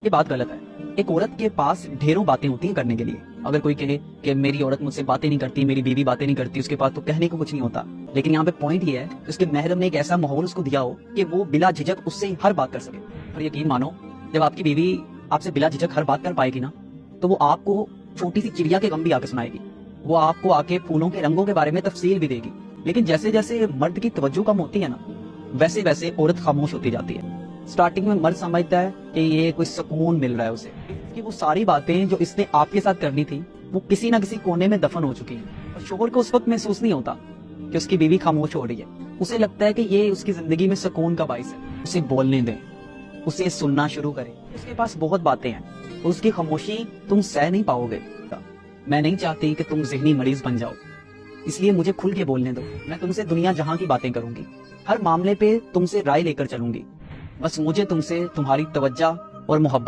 یہ بات غلط ہے. ایک عورت کے پاس ڈھیروں باتیں ہوتی ہیں کرنے کے لیے. اگر کوئی کہے کہ میری عورت مجھ سے باتیں نہیں کرتی، میری بیوی باتیں نہیں کرتی، اس کے پاس تو کہنے کو کچھ نہیں ہوتا. لیکن یہاں پہ پوائنٹ یہ ہے کہ اس کے محرم نے ایک ایسا ماحول اس کو دیا ہو کہ وہ بلا جھجک اس سے ہر بات کر سکے. اور یقین مانو، جب آپ کی بیوی آپ سے بلا جھجک ہر بات کر پائے گی نا، تو وہ آپ کو چھوٹی سی چڑیا کے غم بھی آ کے سنائے گی. وہ آپ کو آ کے پھولوں کے رنگوں کے بارے میں تفصیل بھی دے گی. لیکن جیسے جیسے مرد کی توجہ کم ہوتی ہے نا، ویسے ویسے عورت خاموش ہوتی جاتی ہے. سٹارٹنگ میں مرد سمجھتا ہے کہ یہ کوئی سکون مل رہا ہے اسے، کہ وہ ساری باتیں جو اس نے آپ کے ساتھ کرنی تھی وہ کسی نہ کسی کونے میں دفن ہو چکی ہیں. اور شوہر کو اس وقت محسوس نہیں ہوتا کہ اس کی بیوی خاموش ہو رہی ہے. اسے لگتا ہے کہ یہ اس کی زندگی میں سکون کا باعث ہے. اسے بولنے دیں، اسے سننا شروع کریں. اس کے پاس بہت باتیں ہیں، اس کی خاموشی تم سہ نہیں پاؤ گے. میں نہیں چاہتی کہ تم ذہنی مریض بن جاؤ، اس لیے مجھے کھل کے بولنے دو. میں تم سے دنیا جہاں کی باتیں کروں گی، ہر معاملے پہ تم سے رائے لے کر چلوں گی. بس مجھے تم سے تمہاری توجہ اور محبت